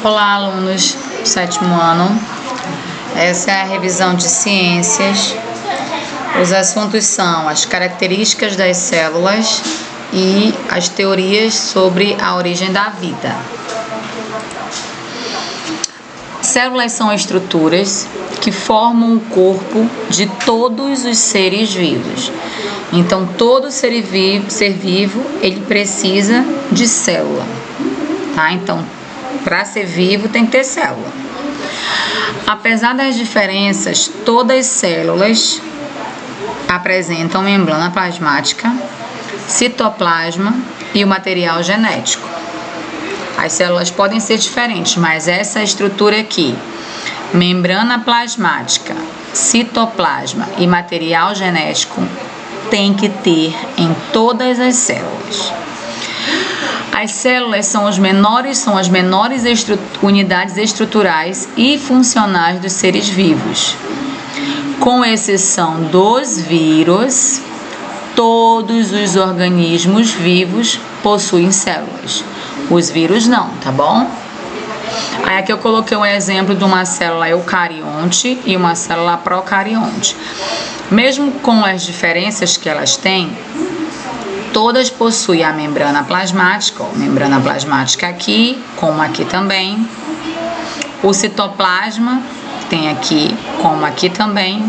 Olá, alunos do 7º ano. Essa é a revisão de ciências. Os assuntos são as características das células e as teorias sobre a origem da vida. Células são estruturas que formam o corpo de todos os seres vivos. Então, todo ser vivo, ele precisa de célula, tá? Então, para ser vivo tem que ter célula. Apesar das diferenças, todas as células apresentam membrana plasmática, citoplasma e o material genético. As células podem ser diferentes, mas essa estrutura aqui, membrana plasmática, citoplasma e material genético, tem que ter em todas as células. As células são as menores unidades estruturais e funcionais dos seres vivos. Com exceção dos vírus, todos os organismos vivos possuem células. Os vírus não, tá bom? Aí aqui eu coloquei um exemplo de uma célula eucarionte e uma célula procarionte. Mesmo com as diferenças que elas têm, todas possuem a membrana plasmática, membrana plasmática aqui, como aqui também. O citoplasma, tem aqui, como aqui também.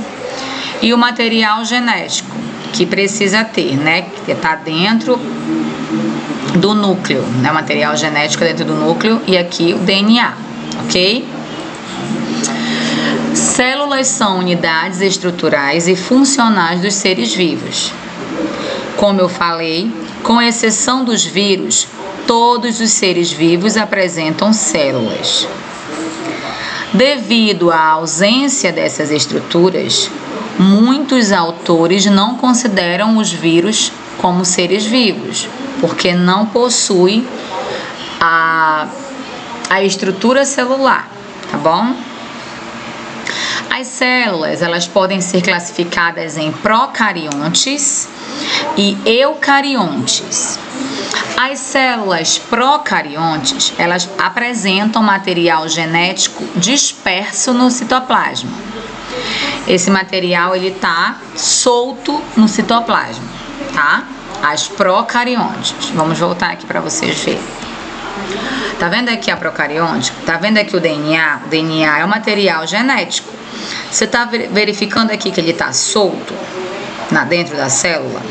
E o material genético, que precisa ter, né? Que está dentro do núcleo, né? O material genético dentro do núcleo e aqui o DNA, ok? Células são unidades estruturais e funcionais dos seres vivos. Como eu falei, com exceção dos vírus, todos os seres vivos apresentam células. Devido à ausência dessas estruturas, muitos autores não consideram os vírus como seres vivos, porque não possuem a estrutura celular, tá bom? As células, elas podem ser classificadas em procariontes e eucariontes. As células procariontes, elas apresentam material genético disperso no citoplasma. Esse material, ele tá solto no citoplasma, tá? As procariontes. Vamos voltar aqui para vocês verem. Tá vendo aqui a procarionte? Tá vendo aqui o DNA? O DNA é o material genético. Você tá verificando aqui que ele tá solto dentro da célula?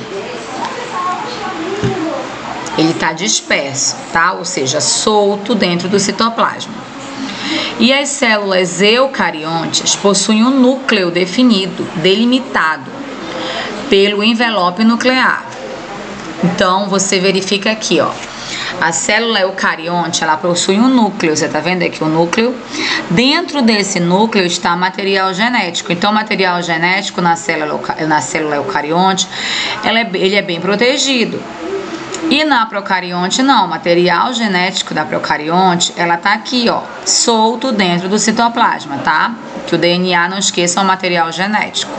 Ele tá disperso, tá? Ou seja, solto dentro do citoplasma. E as células eucariontes possuem um núcleo definido, delimitado pelo envelope nuclear. Então, você verifica aqui, ó. A célula eucarionte, ela possui um núcleo, você tá vendo aqui o núcleo? Dentro desse núcleo está material genético. Então, o material genético na célula eucarionte, ele é bem protegido. E na procarionte não, o material genético da procarionte, ela tá aqui, ó, solto dentro do citoplasma, tá? Que o DNA, não esqueça, é um material genético.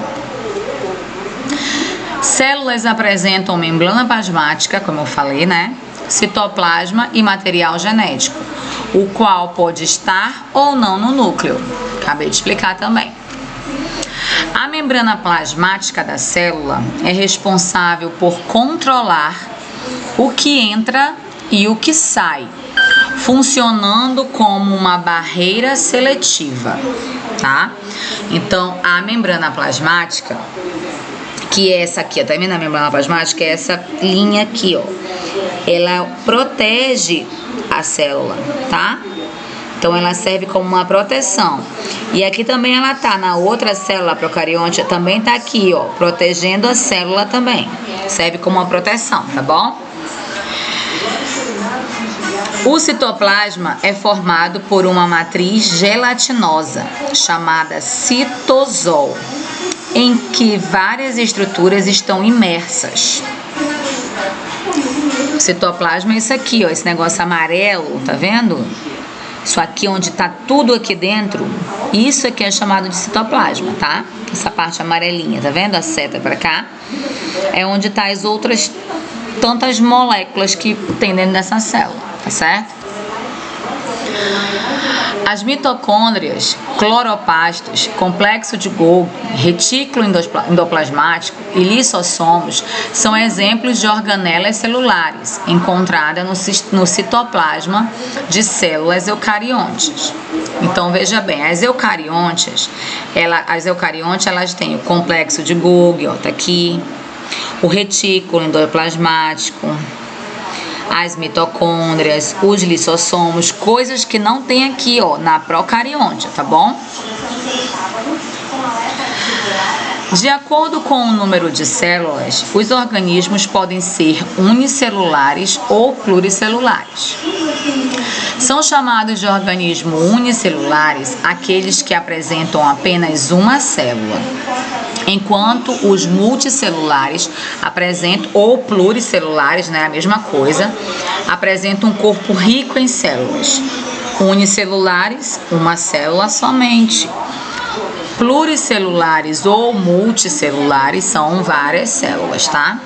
Células apresentam membrana plasmática, como eu falei, né? Citoplasma e material genético, o qual pode estar ou não no núcleo. Acabei de explicar também. A membrana plasmática da célula é responsável por controlar o que entra e o que sai, funcionando como uma barreira seletiva, tá? Então, a membrana plasmática, que é essa aqui, ó, tá vendo a membrana plasmática? É essa linha aqui, ó. Ela protege a célula, tá? Então, ela serve como uma proteção. E aqui também ela tá, na outra célula procarionte, também tá aqui, ó, protegendo a célula também. Serve como uma proteção, tá bom? O citoplasma é formado por uma matriz gelatinosa, chamada citosol, em que várias estruturas estão imersas. O citoplasma é isso aqui, ó, esse negócio amarelo, tá vendo? Isso aqui onde tá tudo aqui dentro, isso aqui é chamado de citoplasma, tá? Essa parte amarelinha, tá vendo? A seta pra cá é onde tá as outras tantas moléculas que tem dentro dessa célula, tá certo? As mitocôndrias, cloroplastos, complexo de Golgi, retículo endoplasmático e lissossomos são exemplos de organelas celulares encontradas no citoplasma de células eucariontes. Então veja bem, as eucariontes elas têm o complexo de Golgi, ó, tá aqui, o retículo endoplasmático, as mitocôndrias, os lissossomos, coisas que não tem aqui, ó, na procarionte, tá bom? De acordo com o número de células, os organismos podem ser unicelulares ou pluricelulares. São chamados de organismos unicelulares aqueles que apresentam apenas uma célula, enquanto os multicelulares apresentam, ou pluricelulares, né, a mesma coisa, apresentam um corpo rico em células. Unicelulares, uma célula somente. Pluricelulares ou multicelulares são várias células, tá?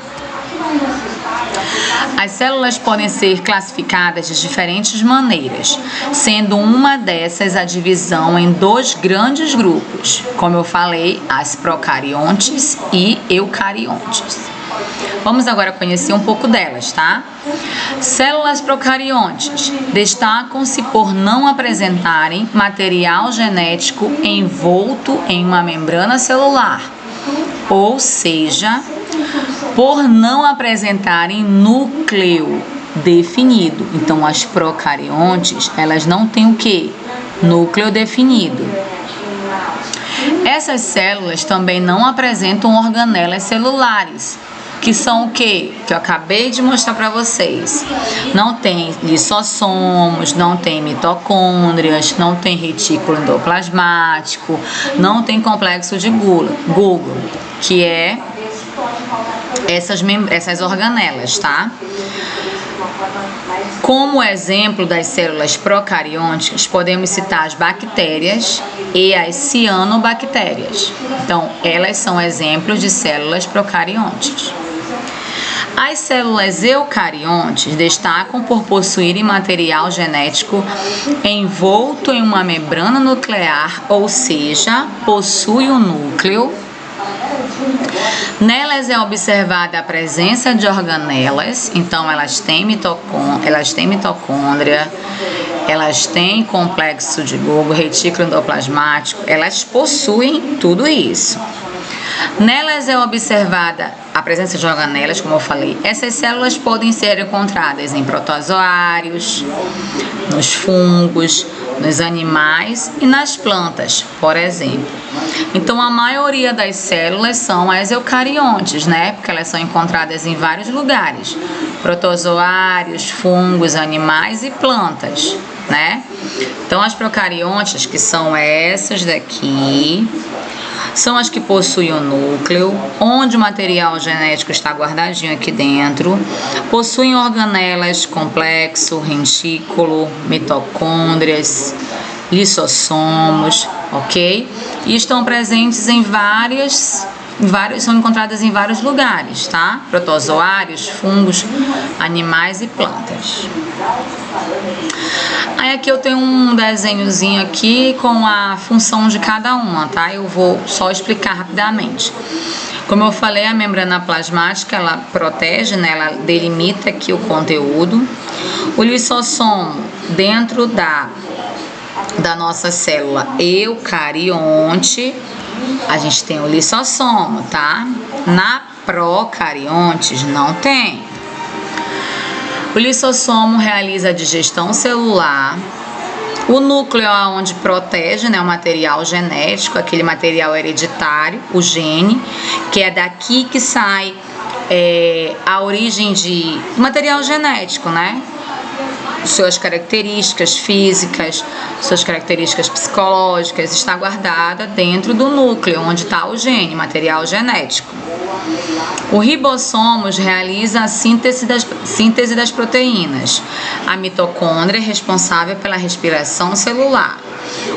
As células podem ser classificadas de diferentes maneiras, sendo uma dessas a divisão em dois grandes grupos, como eu falei, as procariontes e eucariontes. Vamos agora conhecer um pouco delas, tá? Células procariontes destacam-se por não apresentarem material genético envolto em uma membrana celular, ou seja, por não apresentarem núcleo definido. Então, as procariontes, elas não têm o quê? Núcleo definido. Essas células também não apresentam organelas celulares, que são o quê? Que eu acabei de mostrar para vocês. Não tem lissossomos, não tem mitocôndrias, não tem retículo endoplasmático, não tem complexo de Golgi, que é essas organelas, tá? Como exemplo das células procariontes, podemos citar as bactérias e as cianobactérias. Então, elas são exemplos de células procariontes. As células eucariontes destacam por possuírem material genético envolto em uma membrana nuclear, ou seja, possui um núcleo. Nelas é observada a presença de organelas, então elas têm mitocôndria, elas têm complexo de Golgi, retículo endoplasmático, elas possuem tudo isso. Nelas é observada a presença de organelas, como eu falei. Essas células podem ser encontradas em protozoários, nos fungos, nos animais e nas plantas, por exemplo. Então, a maioria das células são as eucariontes, né? Porque elas são encontradas em vários lugares. Protozoários, fungos, animais e plantas, né? Então, as procariontes, que são essas daqui, são as que possuem o núcleo, onde o material genético está guardadinho aqui dentro, possuem organelas, complexo, retículo, mitocôndrias, lissossomos, ok? E estão presentes são encontradas em vários lugares, tá? Protozoários, fungos, animais e plantas. Aí aqui eu tenho um desenhozinho aqui com a função de cada uma, tá? Eu vou só explicar rapidamente. Como eu falei, a membrana plasmática, ela protege, né? Ela delimita aqui o conteúdo. O lissossomo dentro da nossa célula eucarionte, a gente tem o lissossomo, tá? Na procariontes não tem. O lissossomo realiza a digestão celular. O núcleo é onde protege, né, o material genético, aquele material hereditário, o gene, que é daqui que sai a origem de material genético, né? Suas características físicas, suas características psicológicas, está guardada dentro do núcleo, onde está o gene, material genético. O ribossomos realiza a síntese das proteínas. A mitocôndria é responsável pela respiração celular.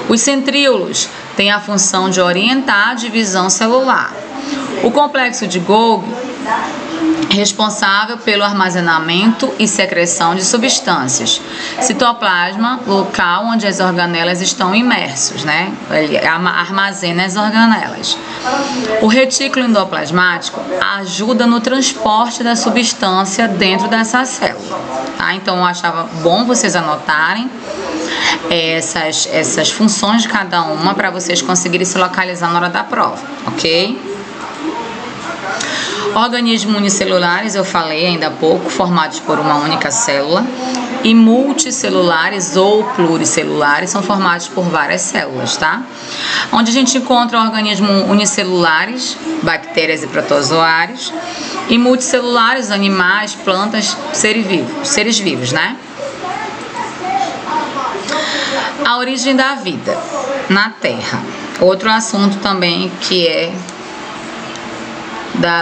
Os centríolos têm a função de orientar a divisão celular. O complexo de Golgi responsável pelo armazenamento e secreção de substâncias. Citoplasma, local onde as organelas estão imersos, né? Ele armazena as organelas. O retículo endoplasmático ajuda no transporte da substância dentro dessa célula, tá? Então eu achava bom vocês anotarem essas funções de cada uma para vocês conseguirem se localizar na hora da prova, ok? Organismos unicelulares, eu falei ainda há pouco, formados por uma única célula, e multicelulares ou pluricelulares são formados por várias células, tá? Onde a gente encontra organismos unicelulares, bactérias e protozoários, e multicelulares, animais, plantas, seres vivos, né? A origem da vida na Terra. Outro assunto também que é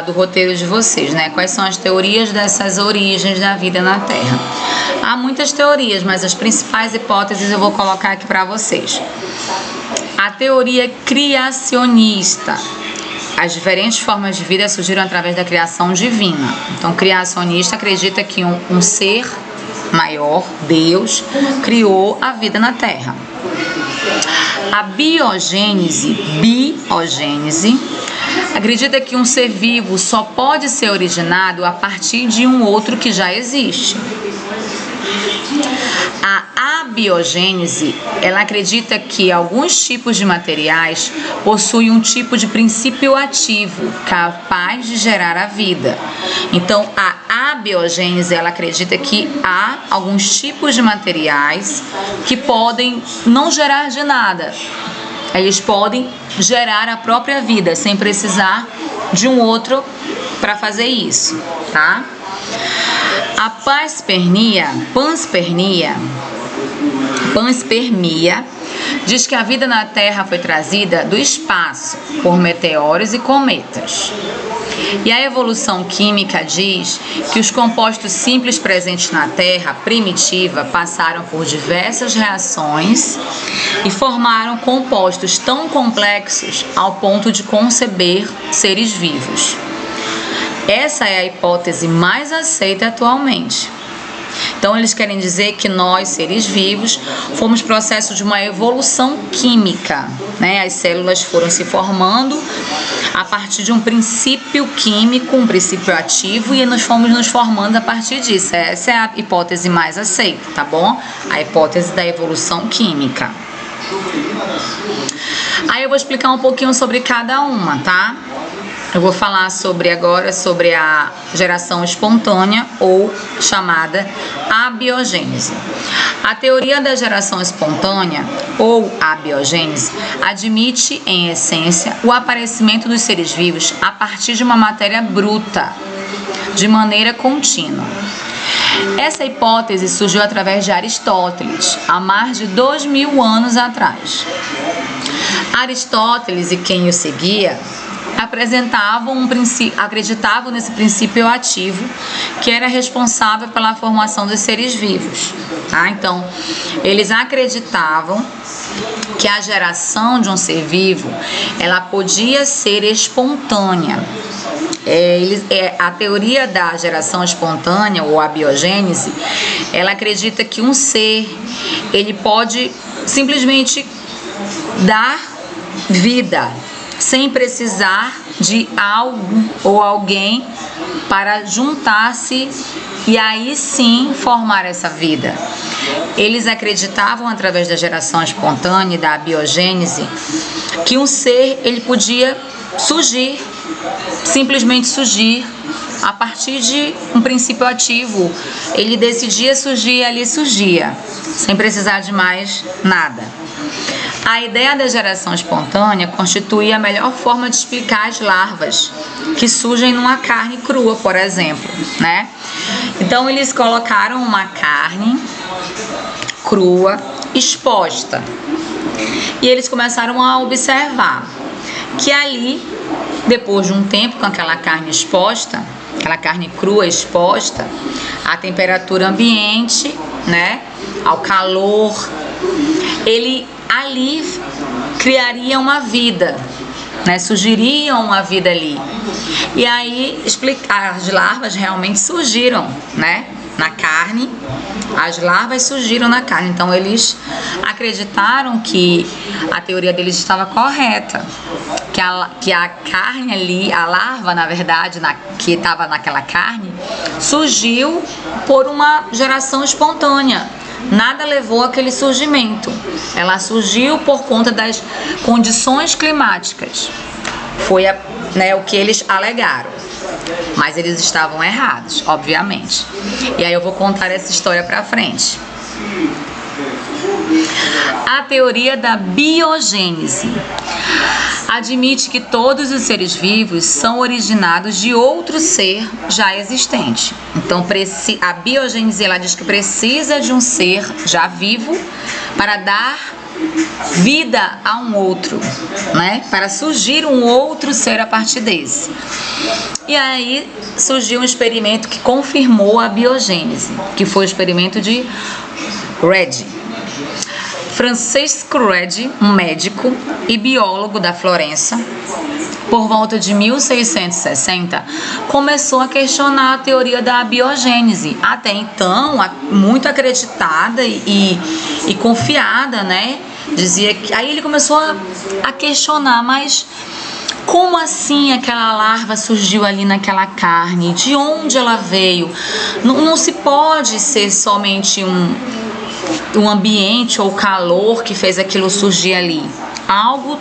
do roteiro de vocês, né? Quais são as teorias dessas origens da vida na Terra? Há muitas teorias, mas as principais hipóteses eu vou colocar aqui para vocês. A teoria criacionista. As diferentes formas de vida surgiram através da criação divina. Então, o criacionista acredita que um ser maior, Deus, criou a vida na Terra. A biogênese acredita que um ser vivo só pode ser originado a partir de um outro que já existe. A abiogênese, ela acredita que alguns tipos de materiais possuem um tipo de princípio ativo capaz de gerar a vida. Então, a abiogênese, ela acredita que há alguns tipos de materiais que podem não gerar de nada. Eles podem gerar a própria vida sem precisar de um outro para fazer isso, tá? A panspermia diz que a vida na Terra foi trazida do espaço por meteoros e cometas. E a evolução química diz que os compostos simples presentes na Terra primitiva passaram por diversas reações e formaram compostos tão complexos ao ponto de conceber seres vivos. Essa é a hipótese mais aceita atualmente. Então, eles querem dizer que nós, seres vivos, fomos processo de uma evolução química, né? As células foram se formando a partir de um princípio químico, um princípio ativo, e nós fomos nos formando a partir disso. Essa é a hipótese mais aceita, tá bom? A hipótese da evolução química. Aí eu vou explicar um pouquinho sobre cada uma, tá? Eu vou falar agora sobre a geração espontânea, ou chamada abiogênese. A teoria da geração espontânea, ou abiogênese, admite, em essência, o aparecimento dos seres vivos a partir de uma matéria bruta, de maneira contínua. Essa hipótese surgiu através de Aristóteles, há mais de 2000 anos atrás. Aristóteles e quem o seguia acreditavam nesse princípio ativo que era responsável pela formação dos seres vivos, tá? Então, eles acreditavam que a geração de um ser vivo, ela podia ser espontânea. A teoria da geração espontânea, ou abiogênese, ela acredita que um ser, ele pode simplesmente dar vida, sem precisar de algo ou alguém para juntar-se e aí sim formar essa vida. Eles acreditavam, através da geração espontânea e da abiogênese, que um ser, ele podia surgir, simplesmente surgir, a partir de um princípio ativo. Ele decidia surgir e ali surgia, sem precisar de mais nada. A ideia da geração espontânea constitui a melhor forma de explicar as larvas que surgem numa carne crua, por exemplo, né? Então, eles colocaram uma carne crua exposta e eles começaram a observar que ali, depois de um tempo com aquela carne exposta, aquela carne crua exposta à temperatura ambiente, né, ao calor, ele ali criaria uma vida, né, sugeriam uma vida ali. E aí as larvas realmente surgiram, né, na carne. As larvas surgiram na carne, então eles acreditaram que a teoria deles estava correta, que a carne ali, a larva, na verdade, que estava naquela carne, surgiu por uma geração espontânea. Nada levou àquele surgimento. Ela surgiu por conta das condições climáticas. Foi o que eles alegaram. Mas eles estavam errados, obviamente. E aí eu vou contar essa história pra frente. A teoria da biogênese admite que todos os seres vivos são originados de outro ser já existente. Então, a biogênese, ela diz que precisa de um ser já vivo para dar vida a um outro, né? Para surgir um outro ser a partir desse. E aí surgiu um experimento que confirmou a biogênese, que foi o experimento de Redi. Francisco Redi, um médico e biólogo da Florença, por volta de 1660, começou a questionar a teoria da biogênese, até então muito acreditada e confiada, né? Dizia que aí ele começou a questionar, mas como assim aquela larva surgiu ali naquela carne? De onde ela veio? Não se pode ser somente um ambiente ou calor que fez aquilo surgir ali. Algo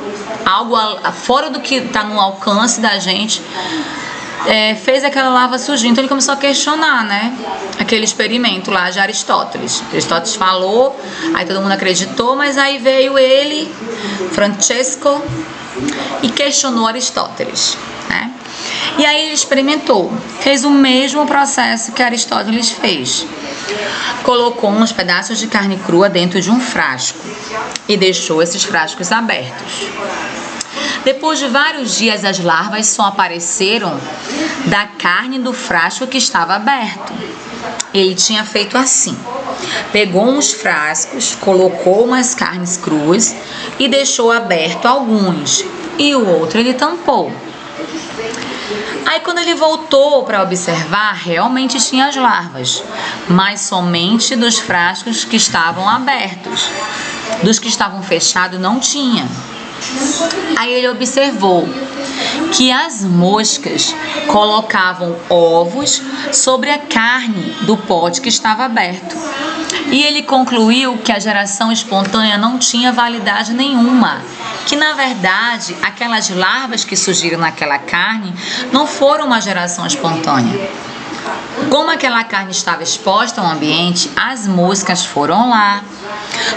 fora do que está no alcance da gente fez aquela larva surgir. Então ele começou a questionar, né? Aquele experimento lá de Aristóteles. Aristóteles falou, aí todo mundo acreditou, mas aí veio ele, Francesco, e questionou Aristóteles, né? E aí ele experimentou, fez o mesmo processo que Aristóteles fez. Colocou uns pedaços de carne crua dentro de um frasco e deixou esses frascos abertos. Depois de vários dias, as larvas só apareceram da carne do frasco que estava aberto. Ele tinha feito assim: pegou uns frascos, colocou umas carnes cruas e deixou aberto alguns, e o outro ele tampou. Aí quando ele voltou para observar, realmente tinha as larvas, mas somente dos frascos que estavam abertos. Dos que estavam fechados não tinha. Aí ele observou que as moscas colocavam ovos sobre a carne do pote que estava aberto. E ele concluiu que a geração espontânea não tinha validade nenhuma, que na verdade aquelas larvas que surgiram naquela carne não foram uma geração espontânea. Como aquela carne estava exposta ao ambiente, as moscas foram lá,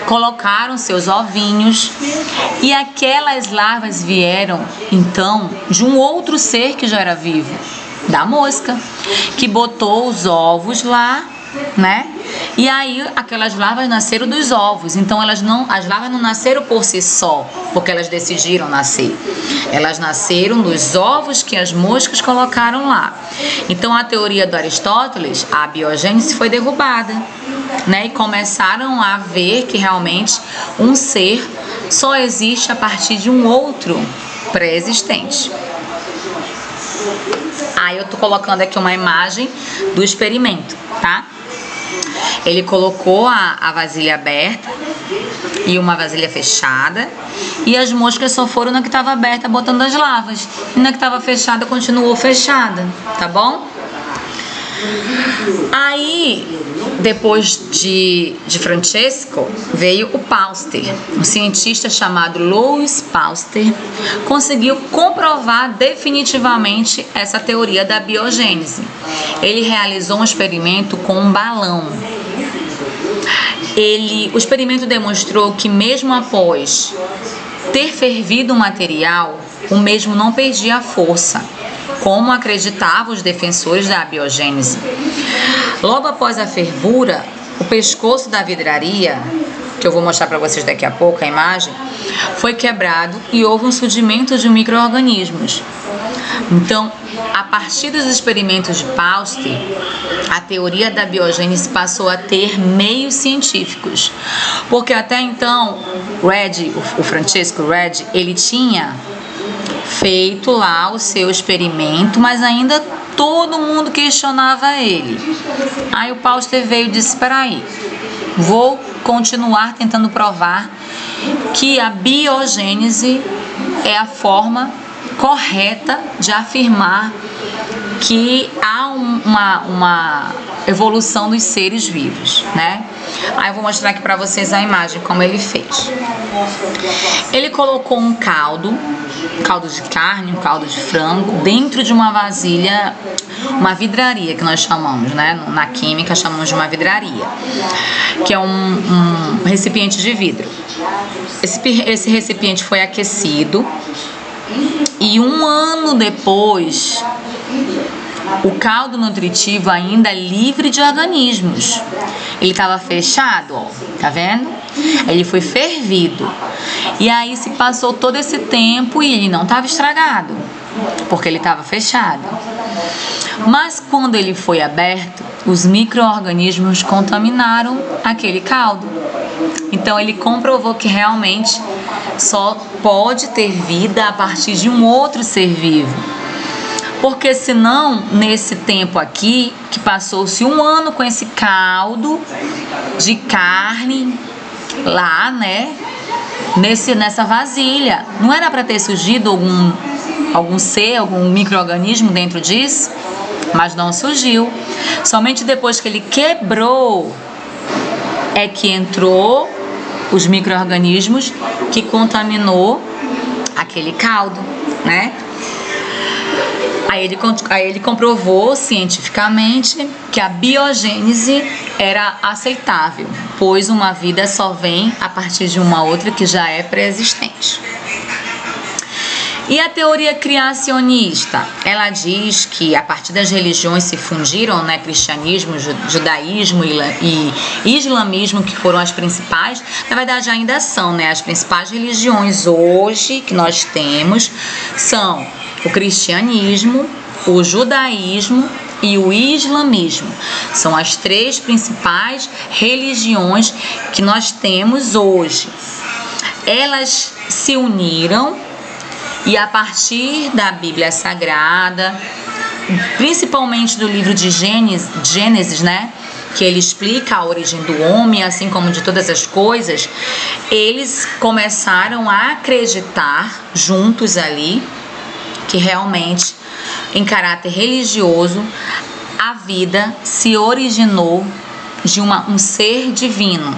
colocaram seus ovinhos e aquelas larvas vieram então de um outro ser que já era vivo, da mosca, que botou os ovos lá, né? E aí aquelas larvas nasceram dos ovos. Então as larvas não nasceram por si só, porque elas decidiram nascer. Elas nasceram dos ovos que as moscas colocaram lá. Então a teoria do Aristóteles, a biogênese, foi derrubada, né? E começaram a ver que realmente um ser só existe a partir de um outro pré-existente. Aí eu tô colocando aqui uma imagem do experimento, tá? Ele colocou a vasilha aberta e uma vasilha fechada, e as moscas só foram na que estava aberta botando as larvas, e na que estava fechada continuou fechada, tá bom? Aí, depois de Francesco, veio o Pasteur. Um cientista chamado Louis Pasteur conseguiu comprovar definitivamente essa teoria da biogênese. Ele realizou um experimento com um balão. O experimento demonstrou que mesmo após ter fervido o material, o mesmo não perdia a força, como acreditavam os defensores da biogênese. Logo após a fervura, o pescoço da vidraria, que eu vou mostrar para vocês daqui a pouco a imagem, foi quebrado e houve um surgimento de micro-organismos. Então, a partir dos experimentos de Pasteur, a teoria da biogênese passou a ter meios científicos, porque até então o Francesco Redi, ele tinha feito lá o seu experimento, mas ainda todo mundo questionava ele. Aí o Pauster veio e disse: espera aí, vou continuar tentando provar que a biogênese é a forma correta de afirmar que há uma evolução dos seres vivos, né? Aí eu vou mostrar aqui para vocês a imagem como ele fez. Ele colocou um caldo de carne, um caldo de frango, dentro de uma vasilha, uma vidraria que nós chamamos, né? Na química chamamos de uma vidraria, que é um recipiente de vidro. Esse recipiente foi aquecido e 1 ano depois, o caldo nutritivo ainda é livre de organismos. Ele estava fechado, ó, tá vendo? Ele foi fervido. E aí se passou todo esse tempo e ele não estava estragado, porque ele estava fechado. Mas quando ele foi aberto, os micro-organismos contaminaram aquele caldo. Então ele comprovou que realmente só pode ter vida a partir de um outro ser vivo. Porque senão, nesse tempo aqui, que passou-se 1 ano com esse caldo de carne lá, né? Nessa vasilha, não era para ter surgido algum ser, algum micro-organismo dentro disso? Mas não surgiu. Somente depois que ele quebrou é que entrou os micro-organismos que contaminou aquele caldo, né? Aí ele comprovou cientificamente que a biogênese era aceitável, pois uma vida só vem a partir de uma outra que já é pré-existente. E a teoria criacionista, ela diz que a partir das religiões se fundiram, né, cristianismo, judaísmo e islamismo, que foram as principais, na verdade ainda são, né, as principais religiões hoje que nós temos são o cristianismo, o judaísmo e o islamismo. São as 3 principais religiões que nós temos hoje. Elas se uniram e a partir da Bíblia Sagrada, principalmente do livro de Gênesis, né, que ele explica a origem do homem, assim como de todas as coisas, eles começaram a acreditar juntos ali que realmente, em caráter religioso, a vida se originou de um ser divino,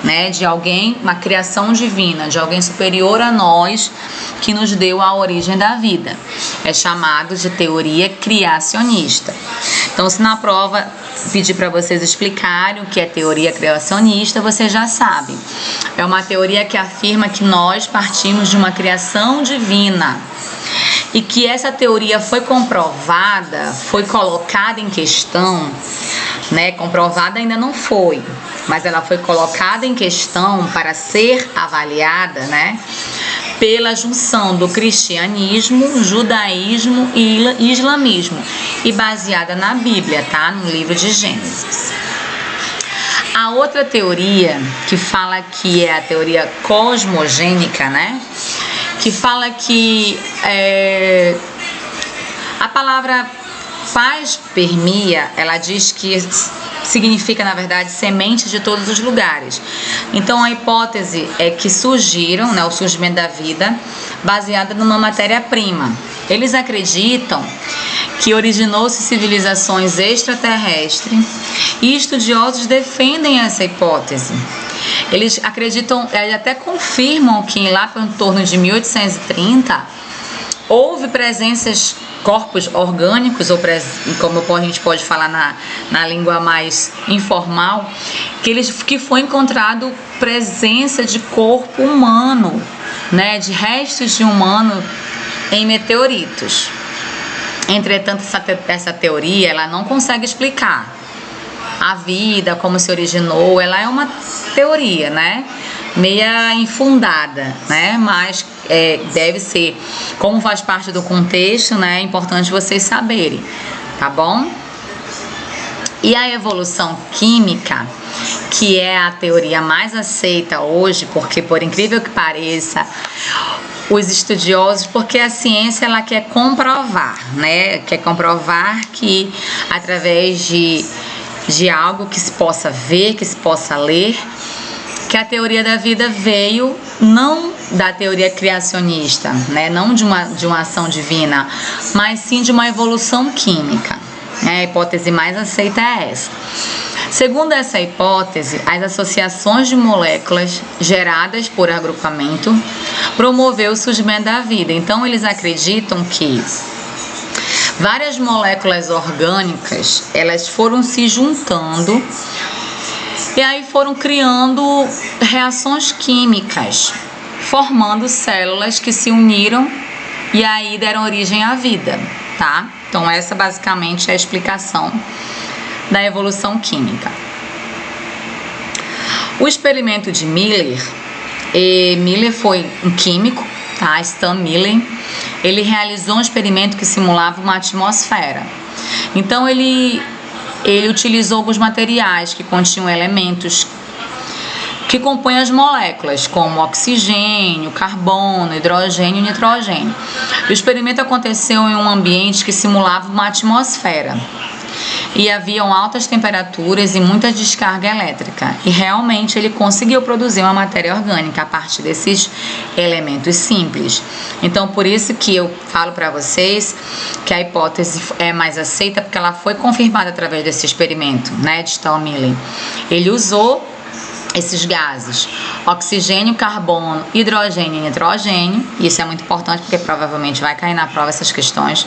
né? De alguém, uma criação divina, de alguém superior a nós, que nos deu a origem da vida. É chamado de teoria criacionista. Então, se na prova pedir para vocês explicarem o que é teoria criacionista, vocês já sabem. É uma teoria que afirma que nós partimos de uma criação divina e que essa teoria foi comprovada, foi colocada em questão, né? Comprovada ainda não foi, mas ela foi colocada em questão para ser avaliada, né? Pela junção do cristianismo, judaísmo e islamismo, e baseada na Bíblia, tá? No livro de Gênesis. A outra teoria, que fala que é a teoria cosmogênica, né? Que fala que a palavra panspermia, ela diz que significa, na verdade, semente de todos os lugares. Então, a hipótese é que surgiram, né, o surgimento da vida, baseada numa matéria-prima. Eles acreditam que originou-se civilizações extraterrestres e estudiosos defendem essa hipótese. Eles acreditam, eles até confirmam que lá em torno de 1830 houve presenças, corpos orgânicos, ou como a gente pode falar na língua mais informal, que foi encontrado presença de corpo humano, né, de restos de humano em meteoritos. Entretanto, essa teoria ela não consegue explicar a vida, como se originou. Ela é uma teoria, né, meia infundada, né, mas deve ser, como faz parte do contexto, né, é importante vocês saberem, tá bom? E a evolução química, que é a teoria mais aceita hoje, porque, por incrível que pareça, os estudiosos, porque a ciência ela quer comprovar, né? Quer comprovar que através de algo que se possa ver, que se possa ler, que a teoria da vida veio não da teoria criacionista, né? Não de uma ação divina, mas sim de uma evolução química. A hipótese mais aceita é essa. Segundo essa hipótese, as associações de moléculas geradas por agrupamento promoveu o surgimento da vida. Então, eles acreditam que várias moléculas orgânicas, elas foram se juntando e aí foram criando reações químicas, formando células que se uniram e aí deram origem à vida, tá? Então, essa basicamente é a explicação da evolução química. O experimento de Miller, Miller foi um químico, tá? Stan Miller, ele realizou um experimento que simulava uma atmosfera. Então ele utilizou alguns materiais que continham elementos que compõem as moléculas, como oxigênio, carbono, hidrogênio e nitrogênio. O experimento aconteceu em um ambiente que simulava uma atmosfera. E haviam altas temperaturas e muita descarga elétrica. E realmente ele conseguiu produzir uma matéria orgânica a partir desses elementos simples. Então, por isso que eu falo para vocês que a hipótese é mais aceita, porque ela foi confirmada através desse experimento, né, de Stan Miller. Ele usou esses gases, oxigênio, carbono, hidrogênio e nitrogênio. Isso é muito importante porque provavelmente vai cair na prova essas questões,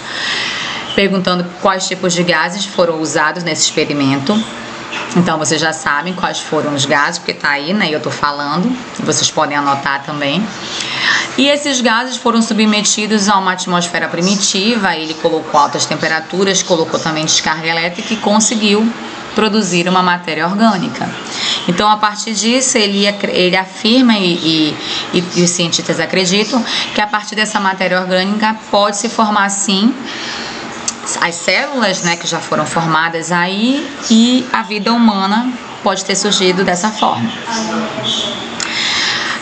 perguntando quais tipos de gases foram usados nesse experimento. Então, vocês já sabem quais foram os gases, porque tá aí, né? Eu tô falando, vocês podem anotar também. E esses gases foram submetidos a uma atmosfera primitiva. Ele colocou altas temperaturas, colocou também descarga elétrica e conseguiu produzir uma matéria orgânica. Então, a partir disso, ele afirma e os cientistas acreditam que a partir dessa matéria orgânica pode se formar, sim, as células, né, que já foram formadas aí, e a vida humana pode ter surgido dessa forma.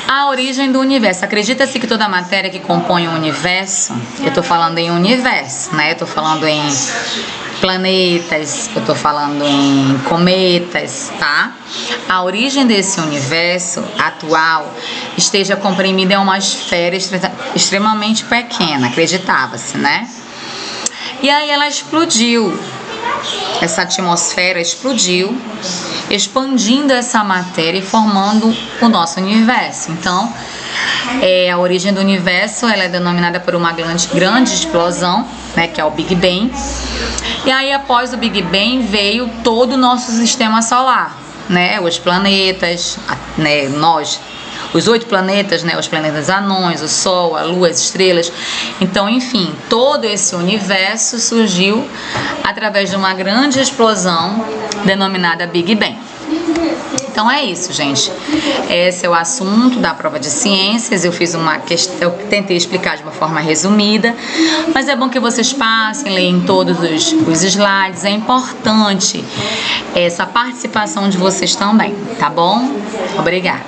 A origem do universo. Acredita-se que toda a matéria que compõe o universo, eu estou falando em universo, né? Eu estou falando em planetas, eu estou falando em cometas, tá? A origem desse universo atual esteja comprimida em uma esfera extremamente pequena, acreditava-se, né? E aí ela explodiu, essa atmosfera explodiu, expandindo essa matéria e formando o nosso universo. Então, a origem do universo ela é denominada por uma grande explosão, né, que é o Big Bang. E aí, após o Big Bang, veio todo o nosso sistema solar, né, os planetas, né, os 8 planetas, né, os planetas anões, o Sol, a Lua, as estrelas. Então, enfim, todo esse universo surgiu através de uma grande explosão denominada Big Bang. Então é isso, gente. Esse é o assunto da prova de ciências. Eu tentei explicar de uma forma resumida, mas é bom que vocês passem, leiam todos os slides. É importante essa participação de vocês também, tá bom? Obrigada.